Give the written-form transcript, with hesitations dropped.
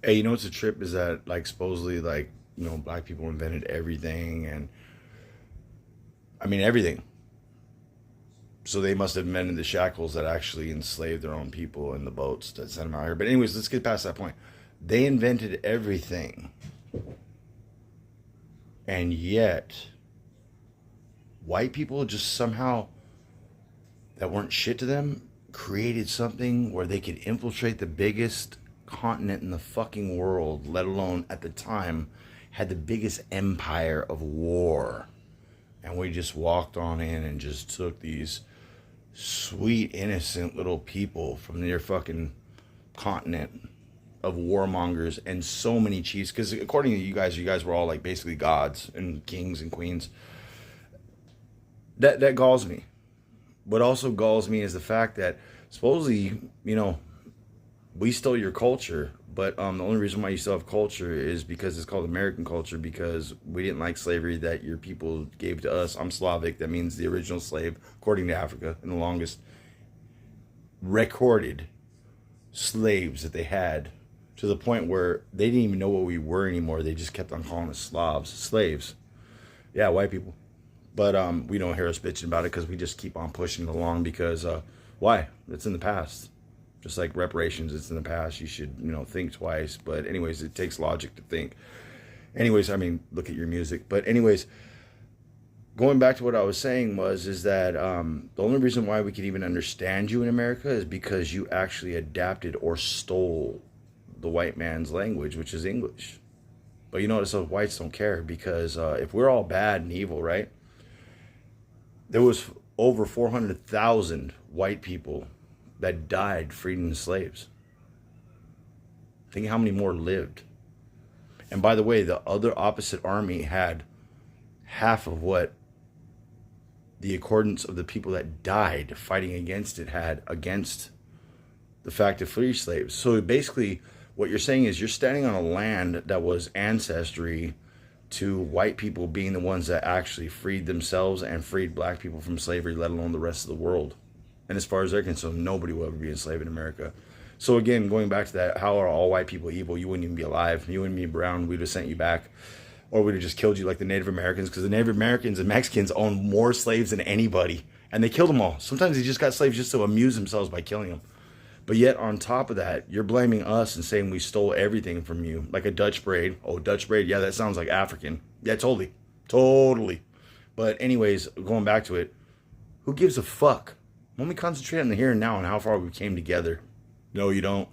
Hey, you know what's a trip is that like supposedly like black people invented everything, and I mean everything. So they must have invented the shackles that actually enslaved their own people in the boats that sent them out here. But anyways, let's get past that point. They invented everything, and yet white people just somehow that weren't shit to them created something where they could infiltrate the biggest continent in the fucking world, let alone at the time had the biggest empire of war. And we just walked on in and just took these sweet, innocent little people from their fucking continent of warmongers and so many chiefs. Because according to you guys were all like basically gods and kings and queens. That galls me. What also galls me is the fact that supposedly, we stole your culture, but the only reason why you still have culture is because it's called American culture, because we didn't like slavery that your people gave to us. I'm Slavic. That means the original slave, according to Africa, and the longest recorded slaves that they had, to the point where they didn't even know what we were anymore. They just kept on calling us Slavs, slaves. Yeah, white people. But we don't hear us bitching about it because we just keep on pushing it along because why? It's in the past. Just like reparations, it's in the past. You should, think twice. But anyways, it takes logic to think. Anyways, I mean, look at your music. But anyways, going back to what I was saying is that the only reason why we can even understand you in America is because you actually adapted or stole the white man's language, which is English. But you notice those whites don't care because if we're all bad and evil, right? There was over 400,000 white people that died freeing the slaves. Think how many more lived. And by the way, the other opposite army had half of what the accordance of the people that died fighting against it had against the fact to free slaves. So basically, what you're saying is you're standing on a land that was ancestry to white people being the ones that actually freed themselves and freed black people from slavery, let alone the rest of the world. And as far as they're concerned, nobody will ever be enslaved in America. So again, going back to that, how are all white people evil? You wouldn't even be alive. You wouldn't be brown. We'd have sent you back. Or we'd have just killed you like the Native Americans, because the Native Americans and Mexicans owned more slaves than anybody. And they killed them all. Sometimes they just got slaves just to amuse themselves by killing them. But yet, on top of that, you're blaming us and saying we stole everything from you. Like a Dutch braid. Oh, Dutch braid. Yeah, that sounds like African. Yeah, totally. Totally. But anyways, going back to it, who gives a fuck? When we concentrate on the here and now and how far we came together. No, you don't.